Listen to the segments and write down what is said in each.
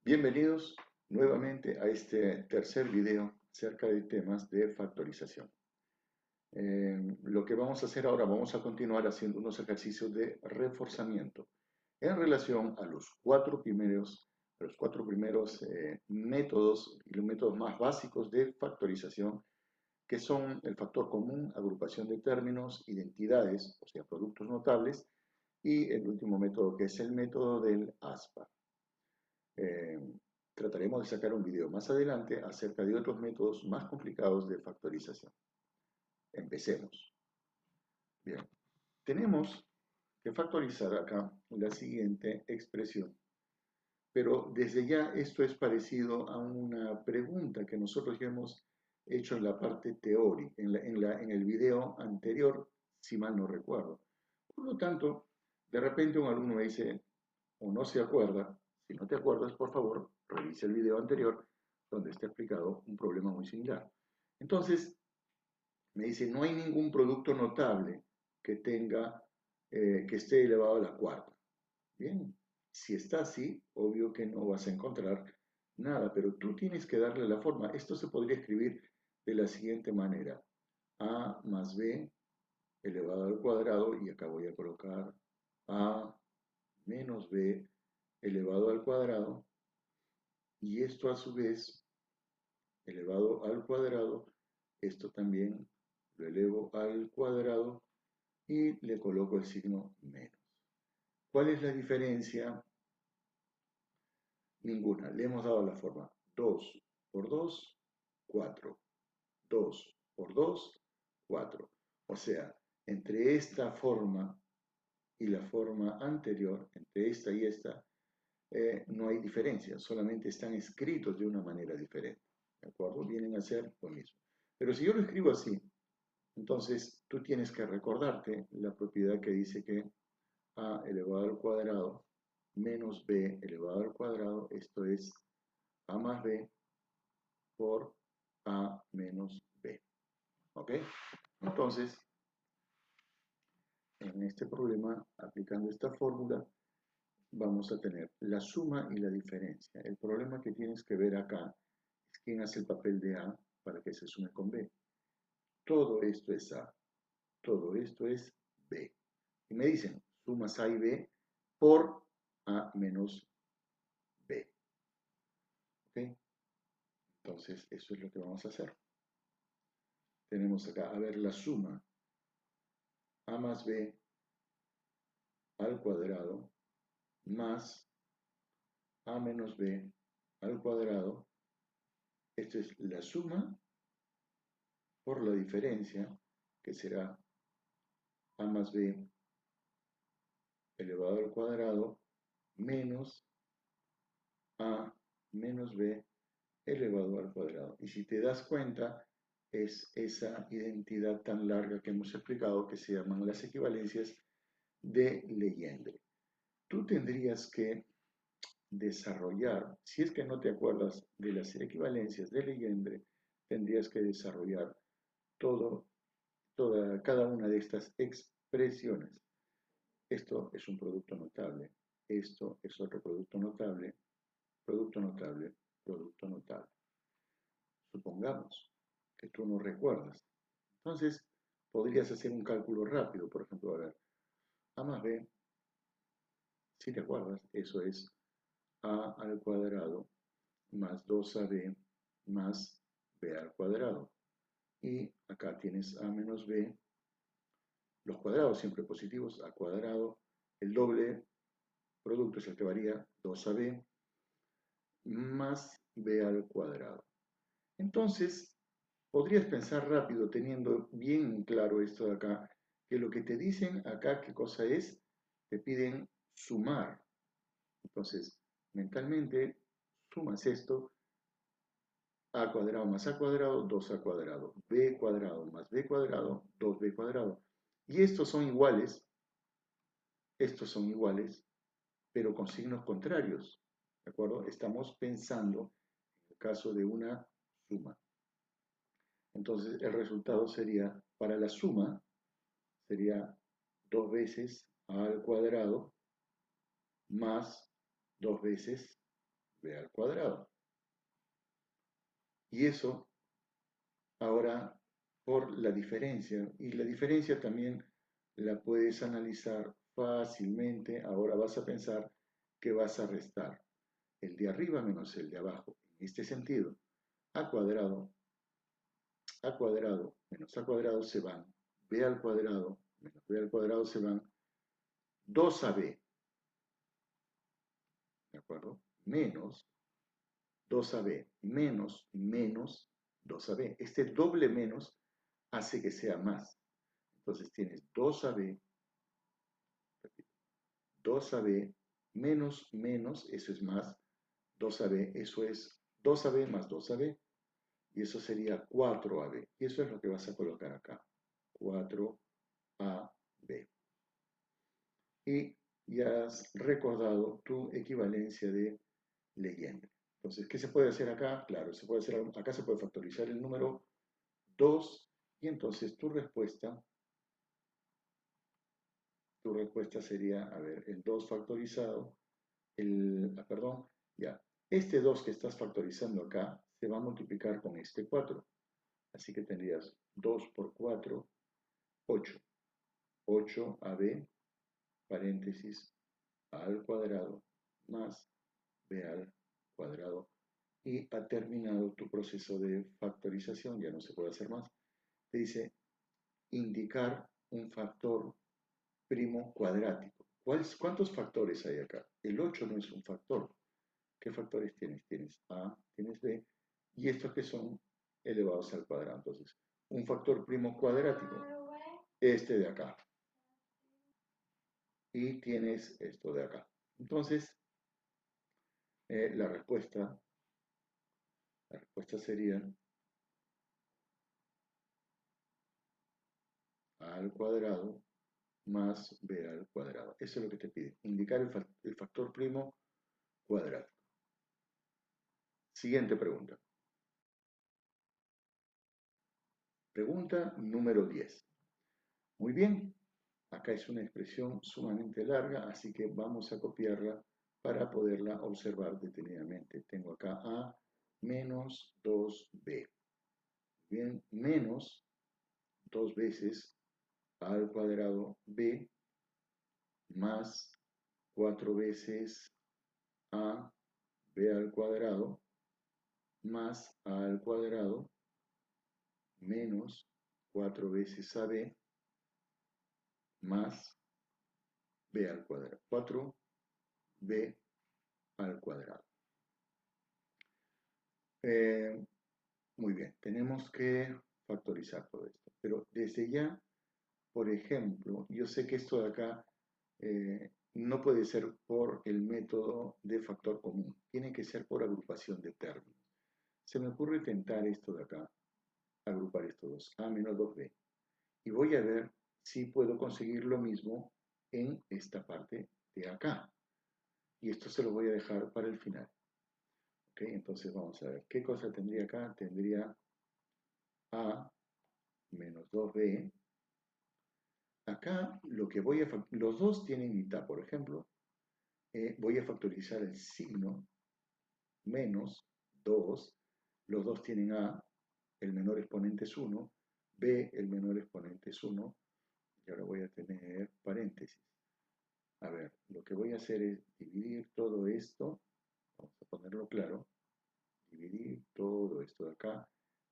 Bienvenidos nuevamente a este tercer video acerca de temas de factorización. Lo que vamos a hacer ahora, vamos a continuar haciendo unos ejercicios de reforzamiento en relación a los cuatro primeros métodos y los métodos más básicos de factorización, que son el factor común, agrupación de términos, identidades, o sea, productos notables, y el último método que es el método del ASPA. Eh, Trataremos de sacar un video más adelante acerca de otros métodos más complicados de factorización. Empecemos. Bien, tenemos que factorizar acá la siguiente expresión, pero desde ya esto es parecido a una pregunta que nosotros ya hemos hecho en la parte teórica, en el video anterior, si mal no recuerdo. Por lo tanto, de repente un alumno me dice, o no se acuerda. Si no te acuerdas, por favor, revise el video anterior donde está explicado un problema muy similar. Entonces, me dice, no hay ningún producto notable que tenga, que esté elevado a la cuarta. Bien, si está así, obvio que no vas a encontrar nada, pero tú tienes que darle la forma. Esto se podría escribir de la siguiente manera. A más B elevado al cuadrado, y acá voy a colocar A menos B elevado al cuadrado, y esto a su vez elevado al cuadrado, esto también lo elevo al cuadrado y le coloco el signo menos. ¿Cuál es la diferencia? Ninguna. Le hemos dado la forma 2 por 2, 4. 2 por 2, 4. O sea, entre esta forma y la forma anterior, entre esta y esta, no hay diferencia, solamente están escritos de una manera diferente. ¿De acuerdo? Vienen a ser lo mismo. Pero si yo lo escribo así, entonces tú tienes que recordarte la propiedad que dice que a elevado al cuadrado menos b elevado al cuadrado, esto es a más b por a menos b. ¿Ok? Entonces, en este problema, aplicando esta fórmula, vamos a tener la suma y la diferencia. El problema que tienes que ver acá es quién hace el papel de A para que se sume con B. Todo esto es A, todo esto es B. Y me dicen, sumas A y B por A menos B. ¿Ok? Entonces, eso es lo que vamos a hacer. Tenemos acá, a ver, la suma A más B al cuadrado más A menos B al cuadrado. Esto es la suma por la diferencia, que será A más B elevado al cuadrado menos A menos B elevado al cuadrado. Y si te das cuenta, es esa identidad tan larga que hemos explicado que se llaman las equivalencias de Legendre. Tú tendrías que desarrollar, si es que no te acuerdas de las equivalencias de Legendre, tendrías que desarrollar cada una de estas expresiones. Esto es un producto notable, esto es otro producto notable, producto notable, producto notable. Supongamos que tú no recuerdas. Entonces, podrías hacer un cálculo rápido, por ejemplo, a ver, A más B, si te acuerdas, eso es A al cuadrado más 2AB más B al cuadrado. Y acá tienes A menos B, los cuadrados siempre positivos, A cuadrado, el doble producto es el que varía, 2AB más B al cuadrado. Entonces, podrías pensar rápido, teniendo bien claro esto de acá, que lo que te dicen acá, ¿qué cosa es? Te piden sumar. Entonces, mentalmente, sumas esto, a cuadrado más a cuadrado, 2a cuadrado, b cuadrado más b cuadrado, 2b cuadrado. Y estos son iguales, pero con signos contrarios. ¿De acuerdo? Estamos pensando en el caso de una suma. Entonces, el resultado sería, para la suma, sería 2 veces a al cuadrado más 2 veces b al cuadrado. Y eso ahora por la diferencia. Y la diferencia también la puedes analizar fácilmente. Ahora vas a pensar que vas a restar el de arriba menos el de abajo. En este sentido, a cuadrado menos a cuadrado se van, b al cuadrado menos b al cuadrado se van 2ab, ¿de acuerdo? Menos 2ab, menos 2ab. Este doble menos hace que sea más. Entonces tienes 2ab, 2ab menos, eso es más, 2ab, eso es 2ab más 2ab, y eso sería 4ab. Y eso es lo que vas a colocar acá, 4ab. Y ya has recordado tu equivalencia de leyenda. Entonces, ¿qué se puede hacer acá? Claro, se puede hacer, acá se puede factorizar el número 2 y entonces tu respuesta sería, a ver, el 2 factorizado, perdón, ya, este 2 que estás factorizando acá se va a multiplicar con este 4. Así que tendrías 2 por 4, 8. 8ab, paréntesis, a al cuadrado, más b al cuadrado. Y ha terminado tu proceso de factorización, ya no se puede hacer más. Te dice indicar un factor primo cuadrático. ¿Cuántos factores hay acá? El 8 no es un factor. ¿Qué factores tienes? Tienes A, tienes B, y estos que son elevados al cuadrado. Entonces, un factor primo cuadrático, este de acá. Y tienes esto de acá. Entonces, la respuesta sería A al cuadrado más b al cuadrado. Eso es lo que te pide. Indicar el factor primo cuadrático. Siguiente pregunta. Pregunta número 10. Muy bien. Acá es una expresión sumamente larga, así que vamos a copiarla para poderla observar detenidamente. Tengo acá a menos 2b. Bien, menos 2 veces a al cuadrado b más 4 veces a b al cuadrado más a al cuadrado menos 4 veces ab más b al cuadrado. 4b al cuadrado. Muy bien, tenemos que factorizar todo esto. Pero desde ya, por ejemplo, yo sé que esto de acá no puede ser por el método de factor común. Tiene que ser por agrupación de términos. Se me ocurre tentar esto de acá, agrupar estos dos, a menos 2b. Y voy a ver si puedo conseguir lo mismo en esta parte de acá. Y esto se lo voy a dejar para el final. ¿Ok? Entonces vamos a ver, ¿qué cosa tendría acá? Tendría a menos 2b. Acá lo que voy a, los dos tienen mitad, por ejemplo. Voy a factorizar el signo menos 2. Los dos tienen a, el menor exponente es 1, b, el menor exponente es 1. Y ahora voy a tener paréntesis. A ver, lo que voy a hacer es dividir todo esto, vamos a ponerlo claro, dividir todo esto de acá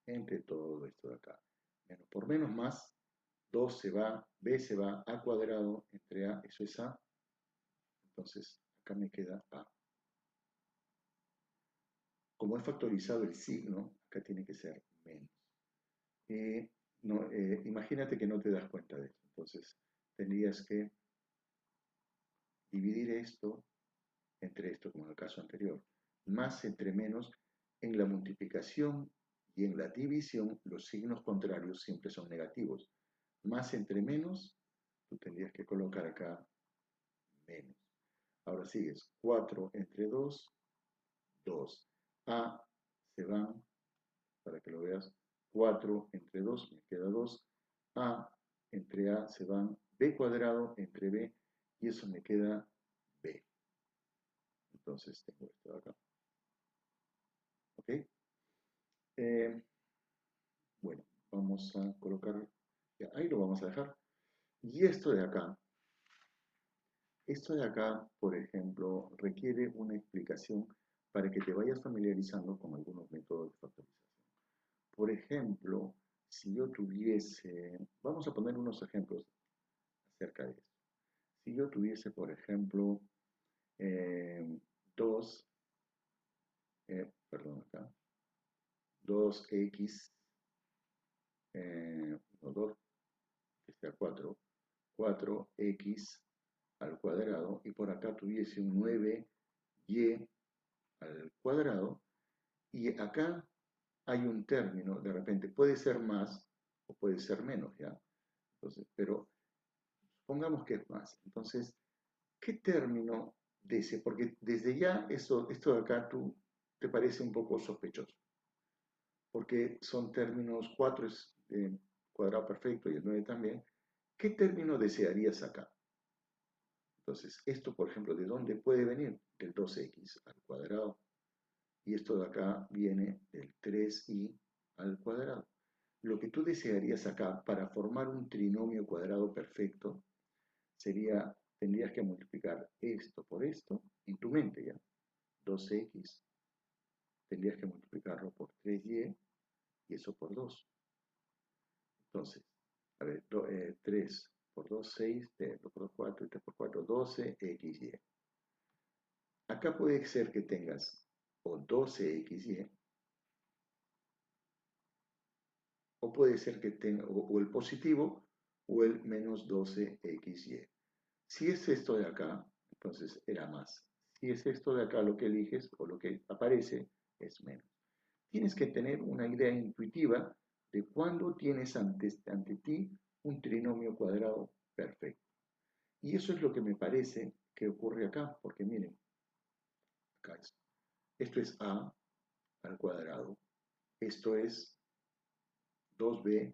entre todo esto de acá. Menos por menos más, 2 se va, b se va, a cuadrado entre a, eso es a, entonces acá me queda a. Como he factorizado el signo, acá tiene que ser menos. No, imagínate que no te das cuenta de esto, entonces tendrías que dividir esto entre esto, como en el caso anterior, más entre menos. En la multiplicación y en la división, los signos contrarios siempre son negativos. Más entre menos, tú tendrías que colocar acá menos. Ahora sigues, 4 entre 2, 2. A se van, para que lo veas, 4 entre 2, me queda 2. A entre A se van, B cuadrado entre B, y eso me queda B. Entonces tengo esto de acá. ¿ok? Bueno, vamos a colocar, ya, ahí lo vamos a dejar. Y esto de acá, por ejemplo, requiere una explicación para que te vayas familiarizando con algunos métodos de factorización. Por ejemplo, si yo tuviese, vamos a poner unos ejemplos acerca de esto. Si yo tuviese, por ejemplo, 2, perdón acá, 2x, no 2, que sea 4, 4x al cuadrado, y por acá tuviese un 9y al cuadrado, y acá hay un término, de repente puede ser más o puede ser menos, ¿ya? Entonces, pero pongamos que es más. Entonces, ¿qué término de ese? Porque desde ya esto de acá tú te parece un poco sospechoso, porque son términos, 4 es cuadrado perfecto y el 9 también. ¿Qué término desearías acá? Entonces, esto, por ejemplo, ¿de dónde puede venir? Del 2x al cuadrado. Y esto de acá viene del 3y al cuadrado. Lo que tú desearías acá para formar un trinomio cuadrado perfecto sería, tendrías que multiplicar esto por esto en tu mente ya. 2x, tendrías que multiplicarlo por 3y y eso por 2. Entonces, a ver, 3 por 2, 6, 2 por 2, 4, 3 por 4, 12, xy. Acá puede ser que tengas o 12xy, o puede ser que tenga o el positivo o el menos 12xy. Si es esto de acá, entonces era más. Si es esto de acá lo que eliges o lo que aparece, es menos. Tienes que tener una idea intuitiva de cuándo tienes ante ti un trinomio cuadrado perfecto. Y eso es lo que me parece que ocurre acá, porque miren, acá esto es a al cuadrado, esto es 2b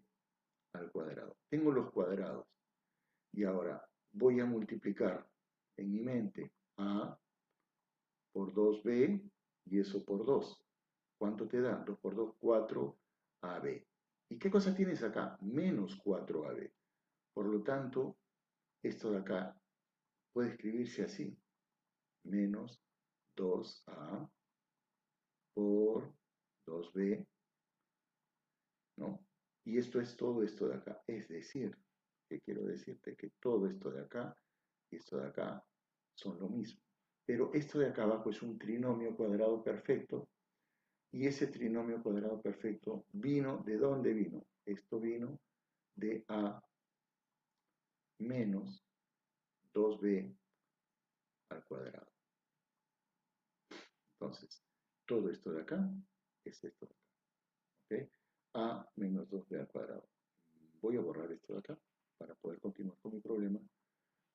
al cuadrado. Tengo los cuadrados y ahora voy a multiplicar en mi mente a por 2b y eso por 2. ¿Cuánto te da? 2 por 2, 4ab. ¿Y qué cosa tienes acá? Menos 4ab. Por lo tanto, esto de acá puede escribirse así. Menos 2a por 2b, ¿no? Y esto es todo esto de acá. Es decir, que quiero decirte que todo esto de acá y esto de acá son lo mismo. Pero esto de acá abajo es un trinomio cuadrado perfecto. Y ese trinomio cuadrado perfecto vino, ¿de dónde vino? Esto vino de a menos 2b al cuadrado. Entonces, todo esto de acá es esto de acá. ¿Ok? A menos 2b al cuadrado. Voy a borrar esto de acá para poder continuar con mi problema.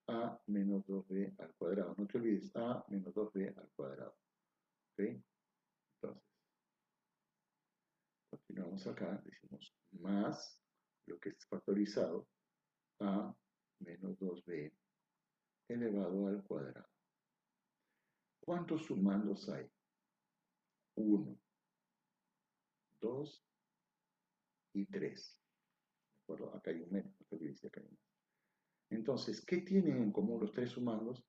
A menos 2b al cuadrado. No te olvides, a menos 2b al cuadrado. ¿Ok? Entonces, continuamos acá. Decimos más lo que es factorizado a menos 2b elevado al cuadrado. ¿Cuántos sumandos hay? 1, 2 y 3. ¿De acuerdo? Acá hay un menos, no te dice acá hay un menos. Entonces, ¿qué tienen en común los tres sumandos?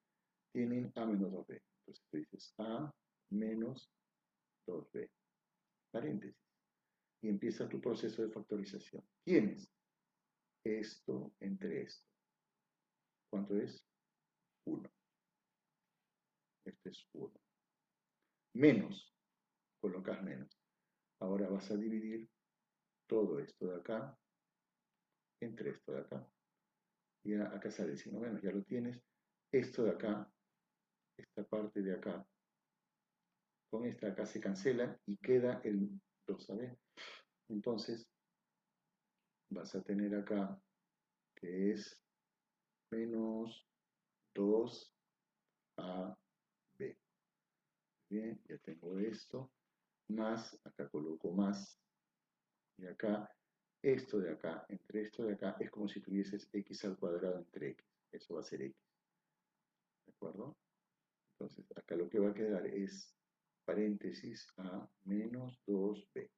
Tienen a menos 2b. Entonces tú dices a menos 2b. Paréntesis. Y empieza tu proceso de factorización. Tienes esto entre esto. ¿Cuánto es? 1. Este es 1. Menos. Colocas menos. Ahora vas a dividir todo esto de acá entre esto de acá. Y acá sale el signo menos, ya lo tienes. Esto de acá, esta parte de acá, con esta acá se cancela y queda el 2ab. Entonces, vas a tener acá que es menos 2ab. Bien, ya tengo esto. Más, acá coloco más. Y acá, esto de acá, entre esto de acá, es como si tuvieses x al cuadrado entre x. Eso va a ser x. ¿De acuerdo? Entonces, acá lo que va a quedar es paréntesis A menos 2B.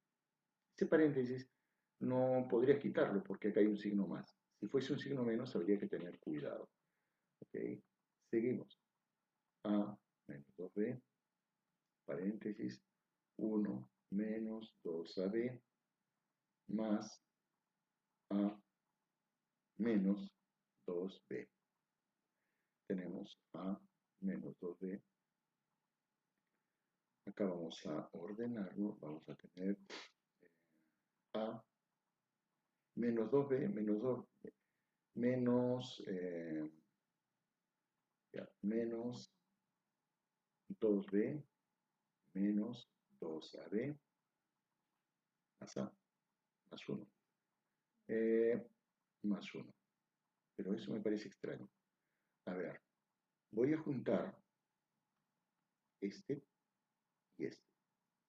Este paréntesis no podría quitarlo porque acá hay un signo más. Si fuese un signo menos, habría que tener cuidado. ¿Ok? Seguimos. A menos 2B, paréntesis, 1 menos 2AB, más A menos 2B. Tenemos A menos 2B. Acá vamos a ordenarlo. Vamos a tener A menos 2B, menos 2, menos, menos 2B, menos 2AB, más A, más 1. Más 1. Pero eso me parece extraño. A ver, voy a juntar este y este.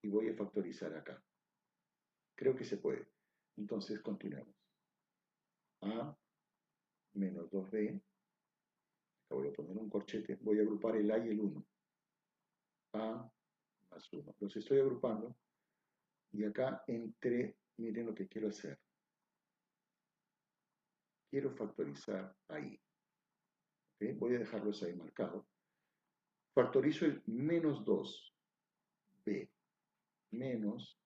Y voy a factorizar acá. Creo que se puede. Entonces, continuemos. A menos 2B. Acá voy a poner un corchete. Voy a agrupar el A y el 1. A más 1. Los estoy agrupando. Y acá miren lo que quiero hacer. Quiero factorizar ahí. ¿Okay? Voy a dejarlos ahí marcados. Factorizo el menos 2B. Menos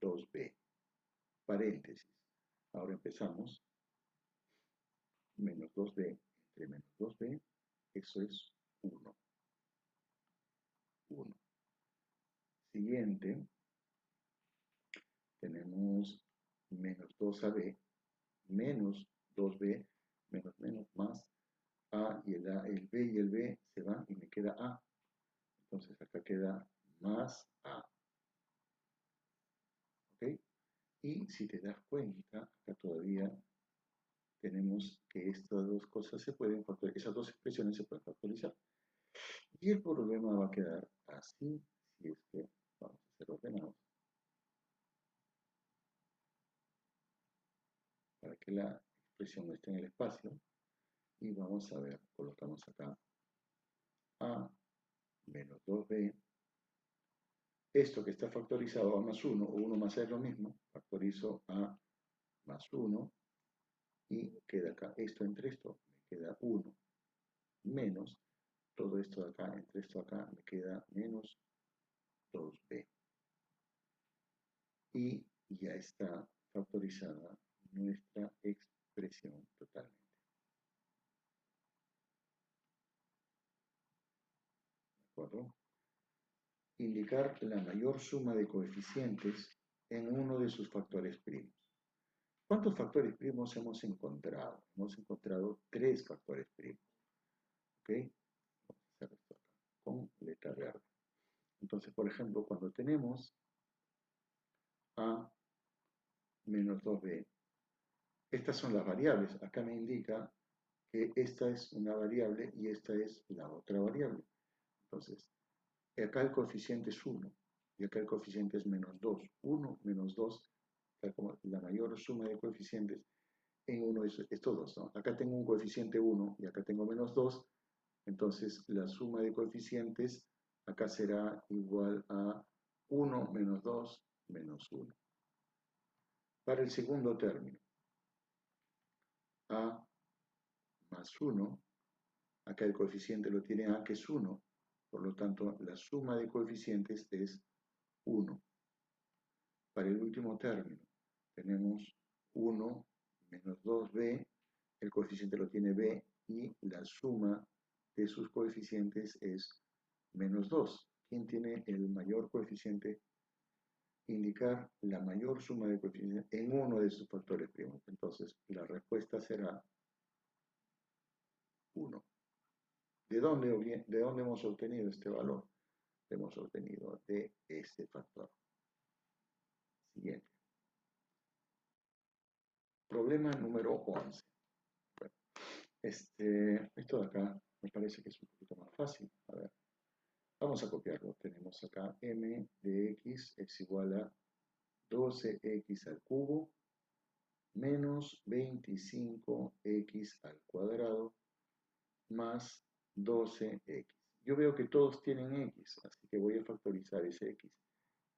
2B. Paréntesis. Ahora empezamos. Menos 2B entre menos 2B. Eso es 1. 1. Siguiente. Tenemos menos 2AB menos 2B menos menos más A y el A, el B y el B se van y me queda A. Entonces acá queda más A. ¿Ok? Y si te das cuenta, acá todavía tenemos que estas dos cosas se pueden factorizar, esas dos expresiones se pueden factorizar. Y el problema va a quedar así, si es que vamos a ser ordenados. Para que la expresión esté en el espacio. Y vamos a ver, colocamos acá A menos 2B. Esto que está factorizado A más 1 o 1 más A es lo mismo. Factorizo A más 1 y queda acá. Esto entre esto me queda 1 menos todo esto de acá entre esto de acá me queda menos 2B. Y ya está factorizada nuestra expresión totalmente. ¿De acuerdo? Indicar la mayor suma de coeficientes en uno de sus factores primos. ¿Cuántos factores primos hemos encontrado? Hemos encontrado 3 factores primos. ¿Ok? Vamos a hacer esto acá con letra verde. Entonces, por ejemplo, cuando tenemos A menos 2B, estas son las variables. Acá me indica que esta es una variable y esta es la otra variable. Entonces, acá el coeficiente es 1 y acá el coeficiente es menos 2. 1 menos 2, como la mayor suma de coeficientes en uno de estos dos, ¿no? Acá tengo un coeficiente 1 y acá tengo menos 2, entonces la suma de coeficientes acá será igual a 1 menos 2 menos 1. Para el segundo término, A más 1, acá el coeficiente lo tiene A, que es 1, por lo tanto la suma de coeficientes es 1. Para el último término, tenemos 1 menos 2B, el coeficiente lo tiene B, y la suma de sus coeficientes es menos 2. ¿Quién tiene el mayor coeficiente? Indicar la mayor suma de coeficientes en uno de sus factores primos. Entonces, la respuesta será 1. ¿De dónde hemos obtenido este valor? Lo hemos obtenido de este factor. Siguiente. Problema número 11. Bueno, esto de acá me parece que es un poquito más fácil. A ver, vamos a copiarlo. Tenemos acá m de x es igual a 12x al cubo menos 25x al cuadrado más 12x. yo veo que todos tienen x, así que voy a factorizar ese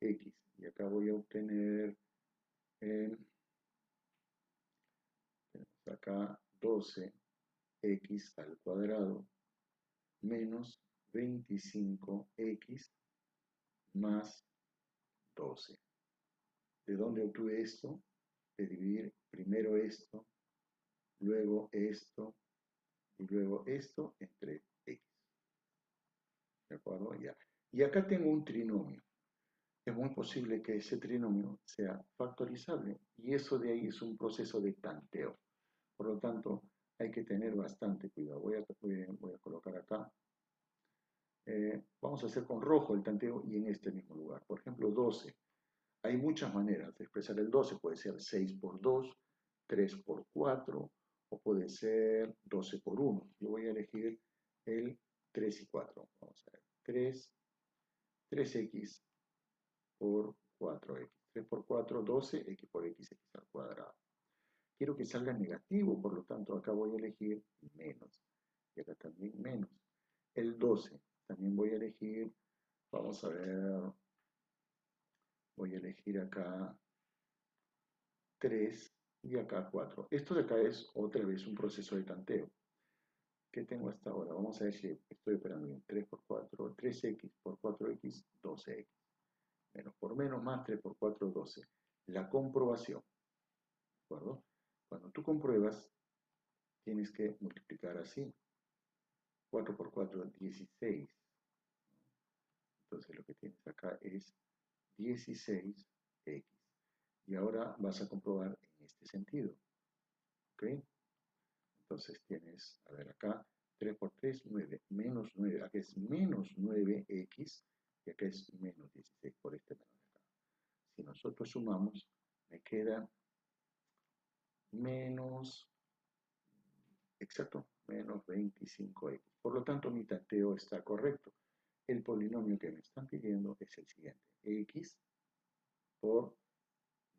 x, y acá voy a obtener, tenemos acá 12x al cuadrado menos 25x más 12. ¿De dónde obtuve esto? De dividir primero esto, luego esto y luego esto entre x. ¿De acuerdo? Ya. Y acá tengo un trinomio. Es muy posible que ese trinomio sea factorizable y eso de ahí es un proceso de tanteo. Por lo tanto, hay que tener bastante cuidado. Voy a colocar acá. Vamos a hacer con rojo el tanteo y en este mismo lugar. Por ejemplo, 12. Hay muchas maneras de expresar el 12. Puede ser 6 por 2, 3 por 4 o puede ser 12 por 1. Yo voy a elegir el 3 y 4. Vamos a ver. 3x por 4x. 3 por 4, 12, x por x, x al cuadrado. Quiero que salga negativo, por lo tanto acá voy a elegir menos. Y acá también menos. El 12, también voy a elegir, vamos a ver, voy a elegir acá 3 y acá 4. Esto de acá es otra vez un proceso de tanteo. ¿Qué tengo hasta ahora? Vamos a ver si estoy operando bien. 3 por 4, 3x por 4x, 12x. Menos por menos más 3 por 4, 12. La comprobación. ¿De acuerdo? Cuando tú compruebas, tienes que multiplicar así. 4 por 4, 16. Entonces lo que tienes acá es 16x. Y ahora vas a comprobar en este sentido. ¿Ok? Entonces tienes, a ver acá, 3 por 3, 9, menos 9. Acá es menos 9x y acá es menos 16 por este menos de acá. Si nosotros sumamos, me queda menos, exacto, menos 25x. Por lo tanto, mi tanteo está correcto. El polinomio que me están pidiendo es el siguiente. X por,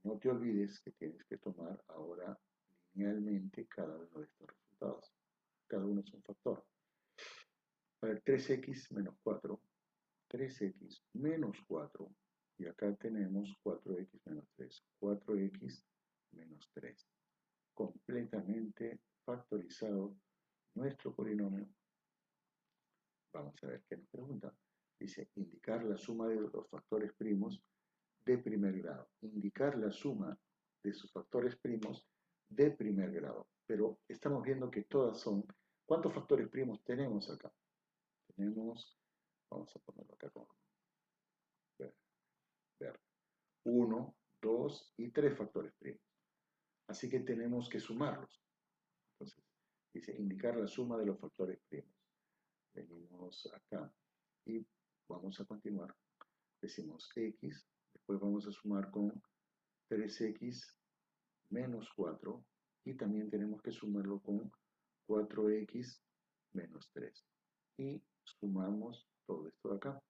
no te olvides que tienes que tomar ahora linealmente cada uno de estos resultados. Cada uno es un factor. A ver, 3x menos 4, 3x menos 4, y acá tenemos 4x menos 3, 4x menos 3. Completamente factorizado nuestro polinomio. Vamos a ver qué nos pregunta. Dice, indicar la suma de los factores primos de primer grado. Indicar la suma de sus factores primos de primer grado. Pero estamos viendo que todas son... ¿Cuántos factores primos tenemos acá? Tenemos, vamos a ponerlo acá con verde. 1, 2 y 3 factores primos. Así que tenemos que sumarlos. Entonces, dice indicar la suma de los factores primos. Venimos acá y vamos a continuar. Decimos x, después vamos a sumar con 3x menos 4 y también tenemos que sumarlo con 4x menos 3. Y sumamos todo esto de acá.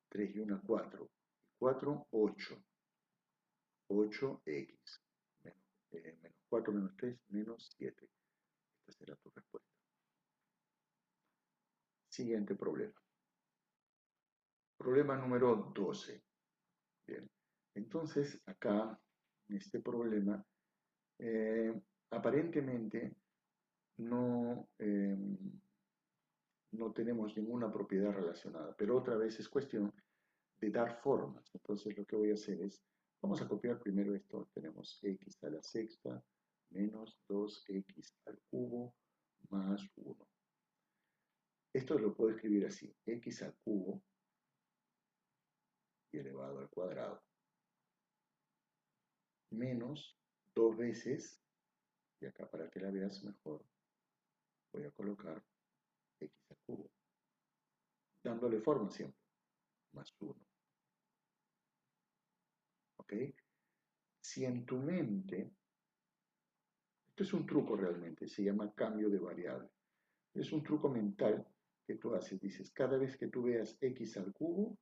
3 y 1, 4. 4, 8. 8x. Menos 4 menos 3, menos 7. Esta será tu respuesta. Siguiente problema. Problema número 12. Bien. Entonces, acá, en este problema, aparentemente no, no tenemos ninguna propiedad relacionada, pero otra vez es cuestión de dar formas. Entonces, lo que voy a hacer es, vamos a copiar primero esto. Tenemos x a la sexta menos 2x al cubo más 1. Esto lo puedo escribir así, x al cubo y elevado al cuadrado, menos 2 veces, y acá para que la veas mejor, voy a colocar x al cubo, dándole forma siempre, más 1. ¿Ok? Si en tu mente, esto es un truco realmente, se llama cambio de variable. Es un truco mental que tú haces, dices, cada vez que tú veas x al cubo,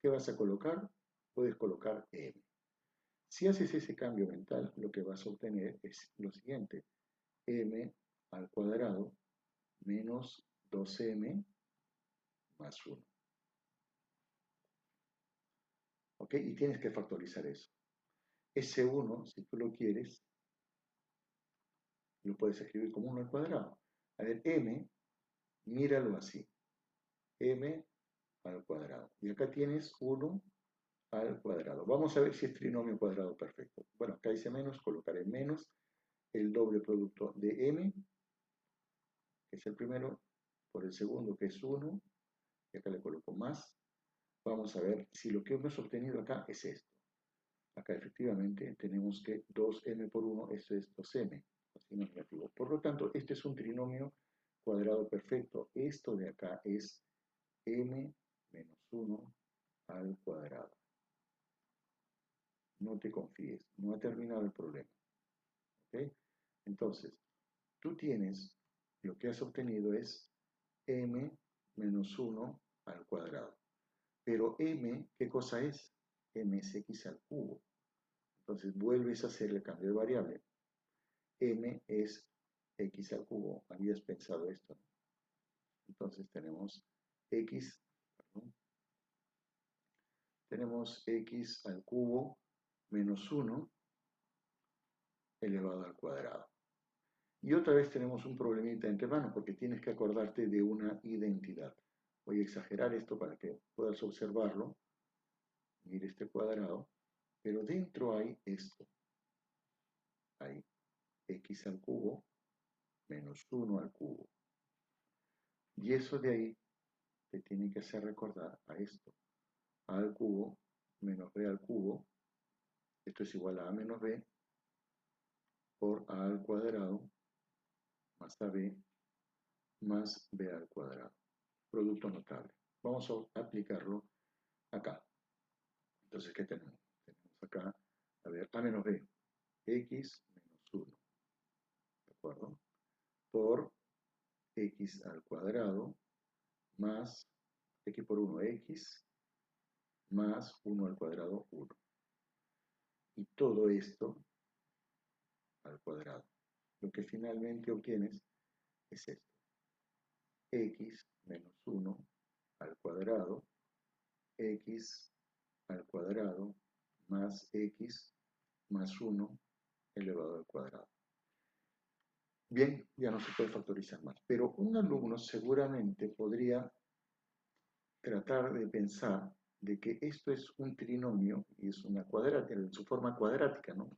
¿qué vas a colocar? Puedes colocar m. Si haces ese cambio mental, lo que vas a obtener es lo siguiente, m al cuadrado menos 2m más 1. ¿Ok? Y tienes que factorizar eso. Ese 1, si tú lo quieres, lo puedes escribir como 1 al cuadrado. A ver, m, míralo así. M al cuadrado. Y acá tienes 1 al cuadrado. Vamos a ver si es trinomio cuadrado perfecto. Bueno, acá dice menos, colocaré menos el doble producto de m, que es el primero, por el segundo, que es 1, y acá le coloco más. Vamos a ver si lo que hemos obtenido acá es esto. Acá efectivamente tenemos que 2m por 1, esto es 2m, así no es negativo. Por lo tanto, este es un trinomio cuadrado perfecto. Esto de acá es m menos 1 al cuadrado. No te confíes, no ha terminado el problema. ¿Ok? Entonces, tú tienes, lo que has obtenido es m menos 1 al cuadrado. Pero m, ¿qué cosa es? M es x al cubo. Entonces vuelves a hacer el cambio de variable. M es x al cubo. Habías pensado esto, ¿no? Entonces tenemos x, perdón, tenemos x al cubo menos 1 elevado al cuadrado. Y otra vez tenemos un problemita entre manos porque tienes que acordarte de una identidad. Voy a exagerar esto para que puedas observarlo. Mira este cuadrado, pero dentro hay esto. Hay x al cubo menos 1 al cubo. Y eso de ahí te tiene que hacer recordar a esto. A al cubo menos b al cubo. Esto es igual a menos b por a al cuadrado más ab más b al cuadrado. Producto notable. Vamos a aplicarlo acá. Entonces, ¿qué tenemos? Tenemos acá, a ver, a menos b, x menos 1, ¿de acuerdo? Por x al cuadrado más x por 1, x, más 1 al cuadrado, 1. Y todo esto al cuadrado. Lo que finalmente obtienes es esto. X menos 1 al cuadrado, x al cuadrado más x más 1 elevado al cuadrado. Bien, ya no se puede factorizar más, pero un alumno seguramente podría tratar de pensar de que esto es un trinomio y es una cuadrática, en su forma cuadrática, ¿no?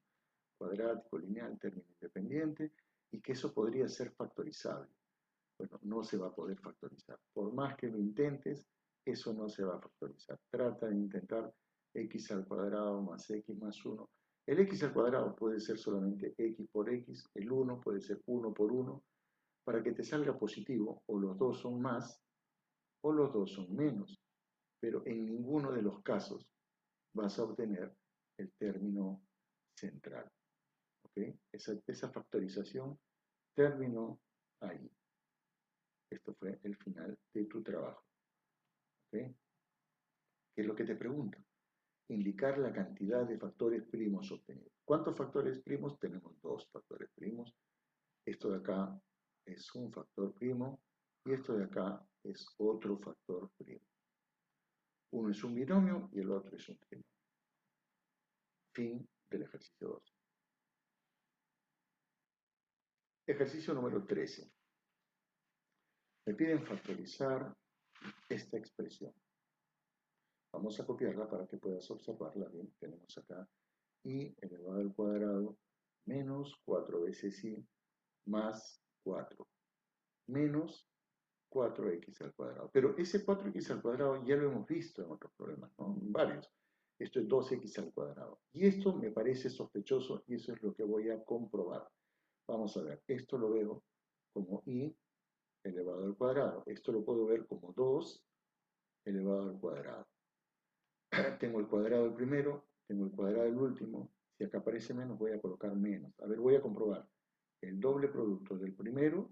Cuadrático, lineal, término independiente, y que eso podría ser factorizable. Bueno, no se va a poder factorizar. Por más que lo intentes, eso no se va a factorizar. Trata de intentar x al cuadrado más x más 1. El x al cuadrado puede ser solamente x por x, el 1 puede ser 1 por 1, para que te salga positivo, o los dos son más, o los dos son menos. Pero en ninguno de los casos vas a obtener el término central. ¿Okay? Esa factorización terminó ahí. Esto fue el final de tu trabajo. ¿Okay? ¿Qué es lo que te pregunta? Indicar la cantidad de factores primos obtenidos. ¿Cuántos factores primos? Tenemos 2 factores primos. Esto de acá es un factor primo y esto de acá es otro factor primo. Uno es un binomio y el otro es un trinomio. Fin del ejercicio 2. Ejercicio número 13. Me piden factorizar esta expresión. Vamos a copiarla para que puedas observarla bien. Tenemos acá y elevado al cuadrado menos 4 veces y más 4 menos 4x al cuadrado. Pero ese 4x al cuadrado ya lo hemos visto en otros problemas, ¿no? En varios. Esto es 2x al cuadrado. Y esto me parece sospechoso y eso es lo que voy a comprobar. Vamos a ver, esto lo veo como y elevado al cuadrado. Esto lo puedo ver como 2 elevado al cuadrado. Tengo el cuadrado del primero, tengo el cuadrado del último. Si acá aparece menos, voy a colocar menos. A ver, voy a comprobar. El doble producto del primero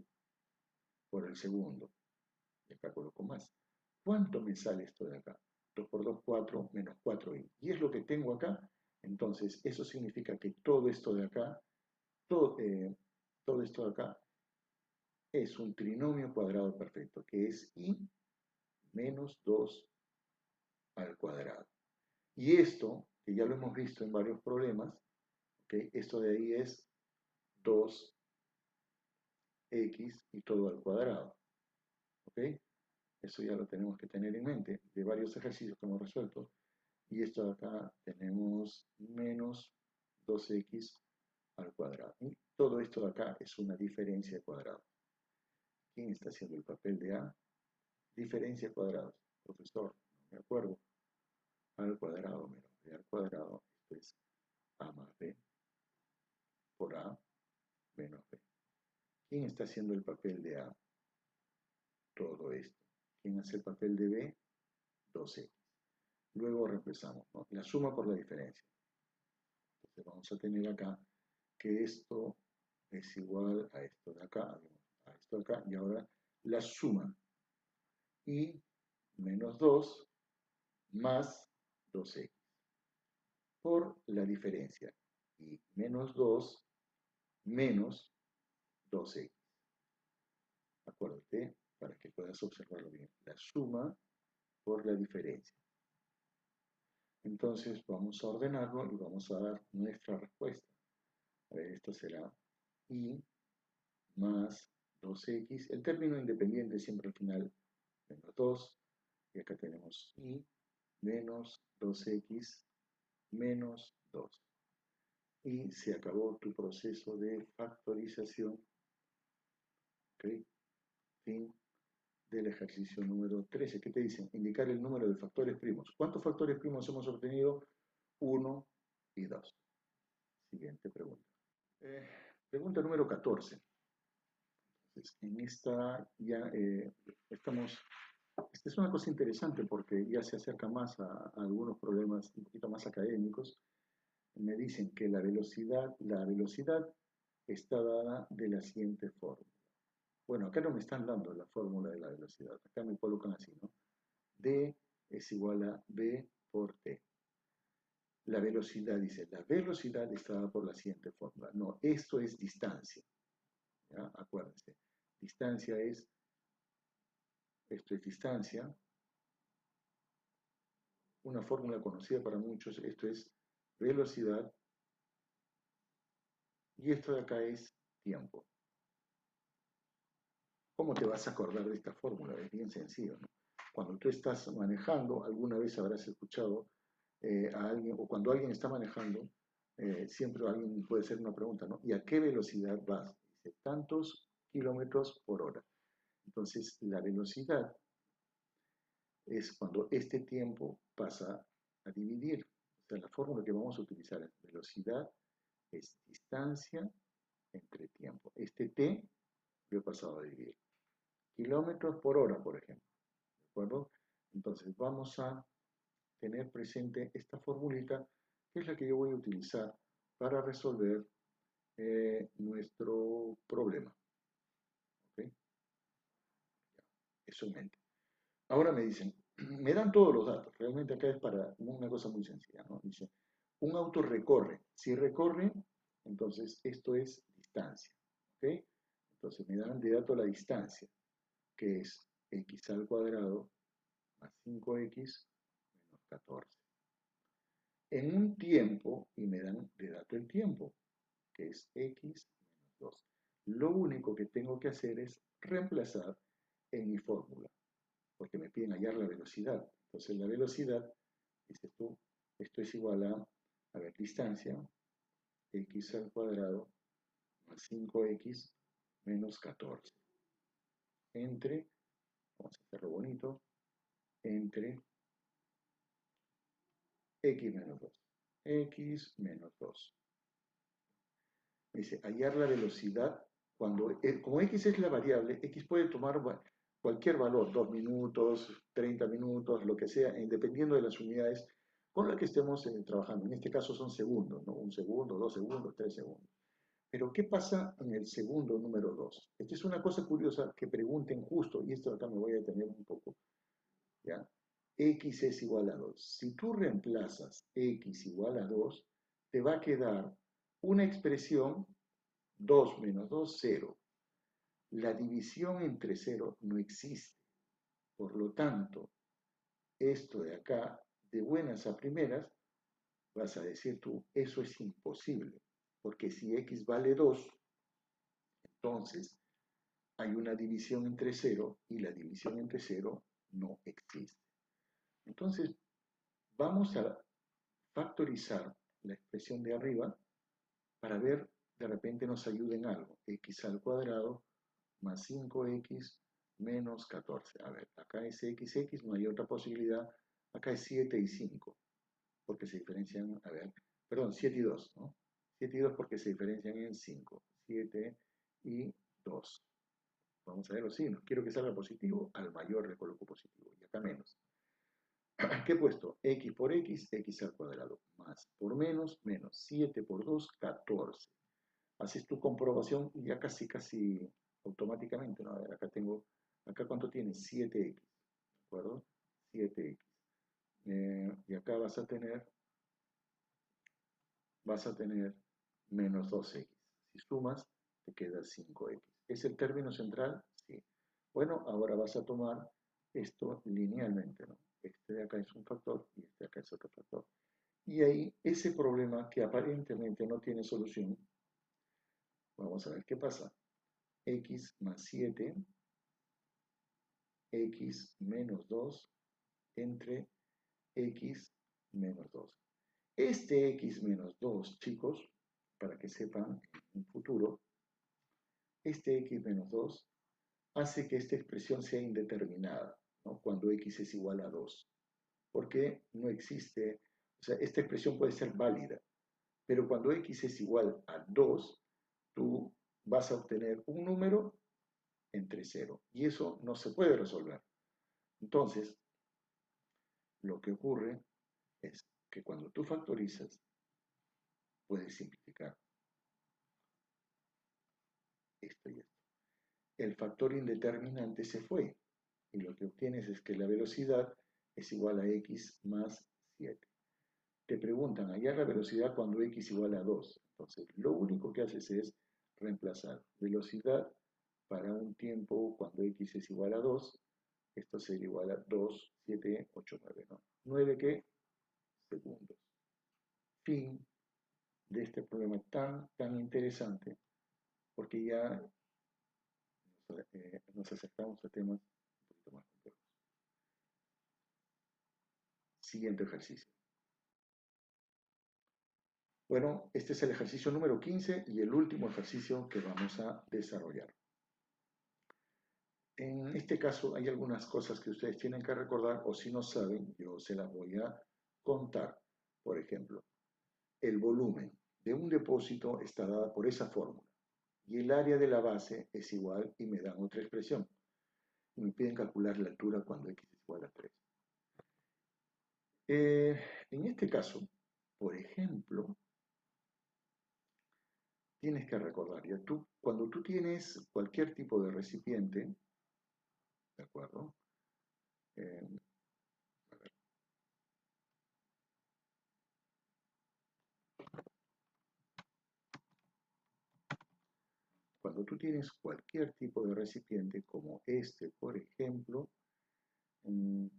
por el segundo. Y acá coloco más. ¿Cuánto me sale esto de acá? 2 por 2, 4, menos 4i. Y es lo que tengo acá. Entonces, eso significa que todo esto de acá, todo esto de acá, es un trinomio cuadrado perfecto, que es i menos 2 al cuadrado. Y esto, que ya lo hemos visto en varios problemas, ¿okay? Esto de ahí es 2x y todo al cuadrado. ¿Okay? Eso ya lo tenemos que tener en mente de varios ejercicios que hemos resuelto. Y esto de acá tenemos menos 2x al cuadrado. Y todo esto de acá es una diferencia de cuadrados. ¿Quién está haciendo el papel de A? Diferencia de cuadrados. Profesor, no me acuerdo. A al cuadrado menos B al cuadrado. Esto es A más B por A menos B. ¿Quién está haciendo el papel de A? Todo esto. ¿Quién hace el papel de B? 2x. Luego reemplazamos, ¿no? La suma por la diferencia. Entonces vamos a tener acá que esto es igual a esto de acá, a esto de acá, y ahora la suma. Y menos 2 más 2x por la diferencia. Y menos 2 menos 2x. Acuérdate, para que puedas observarlo bien. La suma por la diferencia. Entonces vamos a ordenarlo y vamos a dar nuestra respuesta. A ver, esto será i más 2x. El término independiente siempre al final menos 2. Y acá tenemos i menos 2x menos 2. Y se acabó tu proceso de factorización. ¿Ok? Fin del ejercicio número 13. ¿Qué te dicen? Indicar el número de factores primos. ¿Cuántos factores primos hemos obtenido? 1 y 2. Siguiente pregunta. Pregunta número 14. Entonces, en esta ya estamos... Esta es una cosa interesante porque ya se acerca más a algunos problemas un poquito más académicos. Me dicen que la velocidad está dada de la siguiente forma. Bueno, acá no me están dando la fórmula de la velocidad. Acá me colocan así, ¿no? D es igual a B por T. La velocidad, dice, la velocidad está dada por la siguiente fórmula. No, esto es distancia. ¿Ya? Acuérdense. Distancia es, esto es distancia. Una fórmula conocida para muchos, esto es velocidad. Y esto de acá es tiempo. ¿Cómo te vas a acordar de esta fórmula? Es bien sencillo, ¿no? Cuando tú estás manejando, alguna vez habrás escuchado a alguien, o cuando alguien está manejando, siempre alguien puede hacer una pregunta, ¿no? ¿Y a qué velocidad vas? Dice, tantos kilómetros por hora. Entonces, la velocidad es cuando este tiempo pasa a dividir. O sea, la fórmula que vamos a utilizar es velocidad es distancia entre tiempo. Este t lo he pasado a dividir. Kilómetros por hora, por ejemplo. ¿De acuerdo? Entonces, vamos a tener presente esta formulita, que es la que yo voy a utilizar para resolver nuestro problema. ¿Okay? Eso en mente. Ahora me dicen, me dan todos los datos, realmente acá es para una cosa muy sencilla, ¿no? Dice, un auto recorre, si recorre, entonces esto es distancia, ¿ok? Entonces me dan de dato la distancia, que es x al cuadrado más 5x menos 14. En un tiempo, y me dan de dato el tiempo, que es x menos 2. Lo único que tengo que hacer es reemplazar en mi fórmula, porque me piden hallar la velocidad. Entonces la velocidad, dices tú, esto es igual a ver, distancia, x al cuadrado más 5x menos 14. Entre, vamos a hacerlo bonito, entre x menos 2. X menos 2. Dice, hallar la velocidad cuando, como x es la variable, x puede tomar cualquier valor, 2 minutos, 30 minutos, lo que sea, dependiendo de las unidades con las que estemos trabajando. En este caso son segundos, ¿no? 1 segundo, 2 segundos, 3 segundos. Pero, ¿qué pasa en el segundo número 2? Esta es una cosa curiosa que pregunten justo, y esto acá me voy a detener un poco, ¿ya? X es igual a 2. Si tú reemplazas x igual a 2, te va a quedar una expresión 2 menos 2, 0. La división entre 0 no existe. Por lo tanto, esto de acá, de buenas a primeras, vas a decir tú, eso es imposible. Porque si x vale 2, entonces hay una división entre 0 y la división entre 0 no existe. Entonces, vamos a factorizar la expresión de arriba para ver, de repente nos ayuda en algo. X al cuadrado más 5x menos 14. A ver, acá es x, no hay otra posibilidad. Acá es 7 y 5, porque se diferencian, a ver, perdón, 7 y 2, ¿no? 7 y 2 porque se diferencian en 5. 7 y 2. Vamos a ver los signos. Quiero que salga positivo, al mayor le coloco positivo, y acá menos. ¿Qué he puesto? X por x al cuadrado, más por menos, menos 7 por 2, 14. Haces tu comprobación y ya casi automáticamente, ¿no? A ver, acá tengo, acá cuánto tiene, 7x, ¿de acuerdo? 7x. Y acá vas a tener menos 2x. Si sumas, te queda 5x. ¿Es el término central? Sí. Bueno, ahora vas a tomar esto linealmente, ¿no? Este de acá es un factor y este de acá es otro factor. Y ahí, ese problema que aparentemente no tiene solución, vamos a ver qué pasa. X más 7, x menos 2 entre x menos 2. Este x menos 2, chicos, para que sepan en futuro, este x menos 2 hace que esta expresión sea indeterminada, ¿no? Cuando x es igual a 2. Porque no existe, o sea, esta expresión puede ser válida, pero cuando x es igual a 2, tú vas a obtener un número entre 0. Y eso no se puede resolver. Entonces, lo que ocurre es que cuando tú factorizas, puedes simplificar esto y esto. El factor indeterminante se fue y lo que obtienes es que la velocidad es igual a x más 7. Te preguntan, hallar la velocidad cuando x igual a 2. Entonces, lo único que haces es reemplazar velocidad para un tiempo cuando x es igual a 2. Esto sería igual a 2, 7, 8, 9, ¿no? 9 ¿qué? Segundos. Fin de este problema tan interesante, porque ya nos acercamos a temas un poquito más complejos. Siguiente ejercicio. Bueno, este es el ejercicio número 15 y el último ejercicio que vamos a desarrollar. En este caso hay algunas cosas que ustedes tienen que recordar o si no saben, yo se las voy a contar. Por ejemplo, el volumen de un depósito está dada por esa fórmula y el área de la base es igual y me dan otra expresión. Y me piden calcular la altura cuando x es igual a 3. En este caso, por ejemplo, tienes que recordar, ya tú, cuando tú tienes cualquier tipo de recipiente, ¿de acuerdo? A ver, cuando tú tienes cualquier tipo de recipiente, como este, por ejemplo, y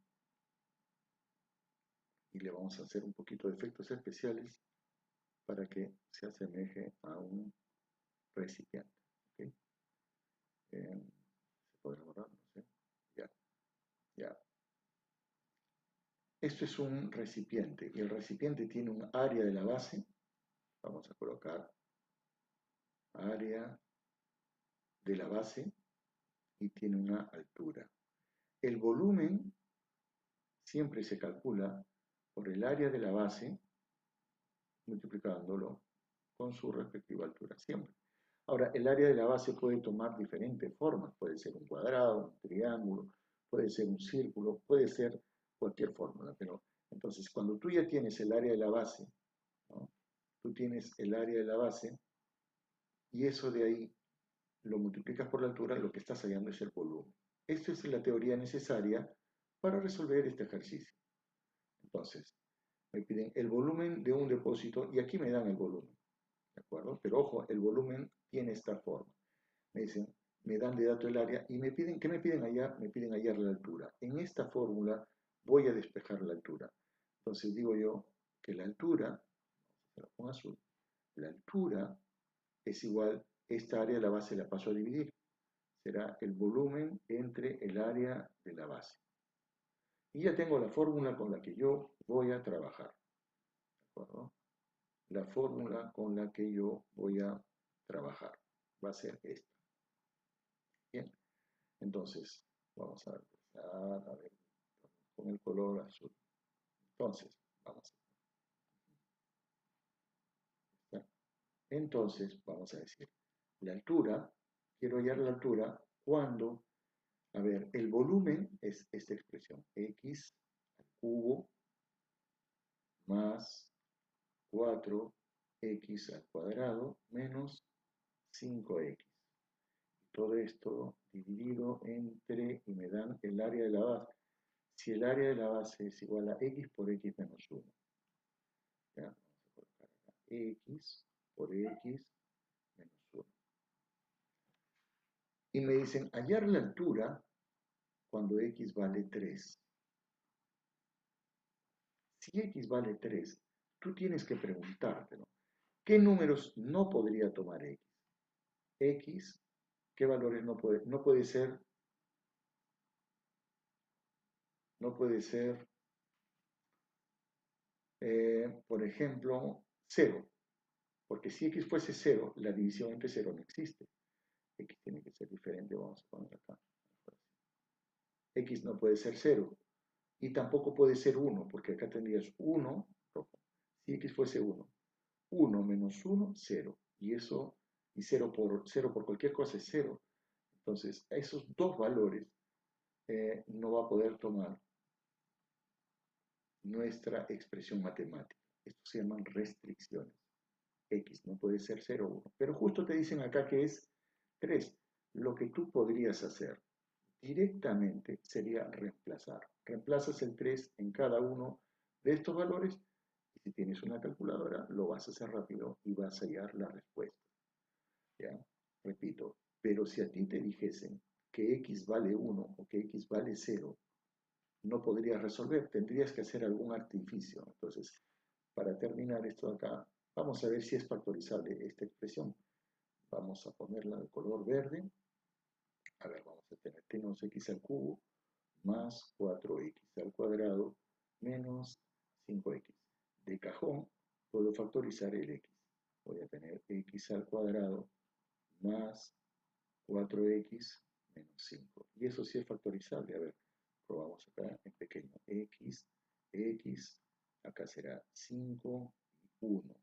le vamos a hacer un poquito de efectos especiales para que se asemeje a un recipiente. ¿Okay? ¿Se podrá borrar? No sé. Ya. Esto es un recipiente y el recipiente tiene un área de la base. Vamos a colocar área de la base y tiene una altura. El volumen siempre se calcula por el área de la base multiplicándolo con su respectiva altura, siempre. Ahora, el área de la base puede tomar diferentes formas, puede ser un cuadrado, un triángulo, puede ser un círculo, puede ser cualquier fórmula, pero entonces cuando tú ya tienes el área de la base, ¿no? Tú tienes el área de la base y eso de ahí lo multiplicas por la altura, lo que estás hallando es el volumen. Esta es la teoría necesaria para resolver este ejercicio. Entonces, me piden el volumen de un depósito y aquí me dan el volumen, ¿de acuerdo? Pero ojo, el volumen tiene esta forma. Me dicen, me dan de dato el área y me piden, ¿qué me piden allá? Me piden hallar la altura. En esta fórmula voy a despejar la altura. Entonces digo yo que la altura, se lo pongo azul, la altura es igual, esta área de la base la paso a dividir. Será el volumen entre el área de la base. Y ya tengo la fórmula con la que yo voy a trabajar. ¿De acuerdo? La fórmula con la que yo voy a trabajar va a ser esta. Bien, entonces vamos a empezar a ver con el color azul. Entonces, vamos a, entonces, vamos a decir, la altura, quiero hallar la altura cuando, a ver, el volumen es esta expresión, x al cubo más 4x al cuadrado menos 5x. Todo esto dividido entre, y me dan el área de la base. Si el área de la base es igual a x por x menos 1. ¿Ya? Vamos a colocar acá x por x menos 1. Y me dicen hallar la altura cuando x vale 3. Si x vale 3, tú tienes que preguntártelo. ¿Qué números no podría tomar x? X, ¿qué valores no puede? No puede ser, por ejemplo, 0. Porque si x fuese 0, la división entre 0 no existe. X tiene que ser diferente, vamos a poner acá. X no puede ser 0. Y tampoco puede ser 1, porque acá tendrías 1, si x fuese 1. 1 menos 1, 0. Y eso, y 0 por cualquier cosa es 0. Entonces, esos dos valores no va a poder tomar nuestra expresión matemática. Esto se llaman restricciones. X no puede ser 0 o 1. Pero justo te dicen acá que es 3. Lo que tú podrías hacer directamente sería reemplazar. Reemplazas el 3 en cada uno de estos valores y si tienes una calculadora lo vas a hacer rápido y vas a hallar la respuesta. ¿Ya? Repito, pero si a ti te dijesen que x vale 1 o que x vale 0, no podrías resolver, tendrías que hacer algún artificio. Entonces, para terminar esto de acá, vamos a ver si es factorizable esta expresión. Vamos a ponerla de color verde. A ver, vamos a tener, tenemos x al cubo más 4x al cuadrado menos 5x. De cajón puedo factorizar el x. Voy a tener x al cuadrado más 4x menos 5. Y eso sí es factorizable. A ver, probamos acá en pequeño. X, acá será 5 y 1.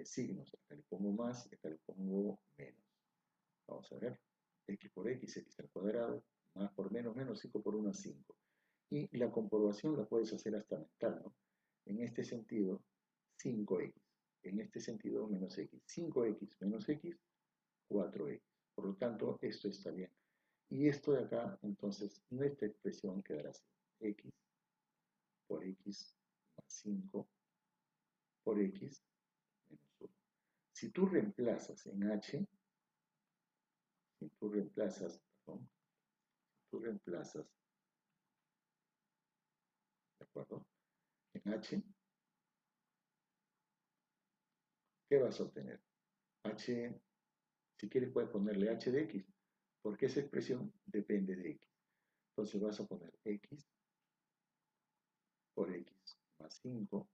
Signos, acá le pongo más, acá le pongo menos. Vamos a ver, x por x al cuadrado, más por menos, menos 5 por 1, 5. Y la comprobación la puedes hacer hasta mental, ¿no? En este sentido, 5x. En este sentido, menos x. 5x menos x, 4x. Por lo tanto, esto está bien. Y esto de acá, entonces, nuestra expresión quedará así. X por x más 5 por x menos 1. Si tú reemplazas en h, si tú reemplazas, perdón, si tú reemplazas, ¿de acuerdo? En h, ¿qué vas a obtener? H, si quieres puedes ponerle h de x, porque esa expresión depende de x. Entonces vas a poner x por x más 5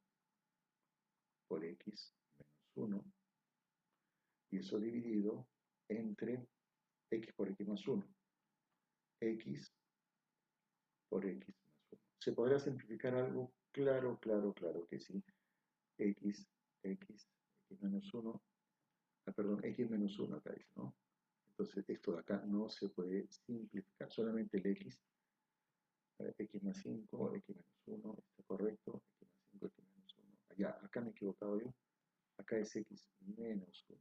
por x menos 1, y eso dividido entre x por x más 1. X por x más 1. ¿Se podrá simplificar algo? Claro, claro, claro que sí. X menos 1, perdón, x menos 1 acá dice, ¿no? Entonces esto de acá no se puede simplificar, solamente el x. X más 5, x menos 1, está correcto, x más 5, x menos 1. Allá, acá me he equivocado yo. Acá es x menos 1.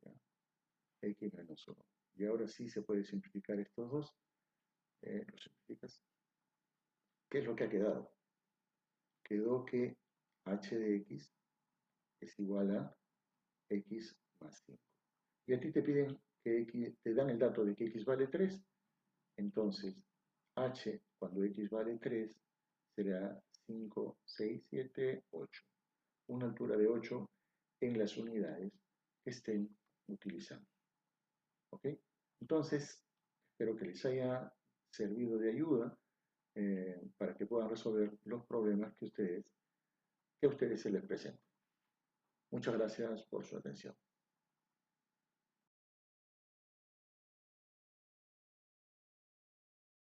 ¿Ya? X menos 1. Y ahora sí se puede simplificar estos dos. Lo simplificas. ¿Qué es lo que ha quedado? Quedó que h de x es igual a x más 5. Y a ti te piden que x, te dan el dato de que x vale 3, entonces h cuando x vale 3 será 5, 6, 7, 8. Una altura de 8 en las unidades que estén utilizando. ¿Ok? Entonces, espero que les haya servido de ayuda para que puedan resolver los problemas que a ustedes se les presenten. Muchas gracias por su atención.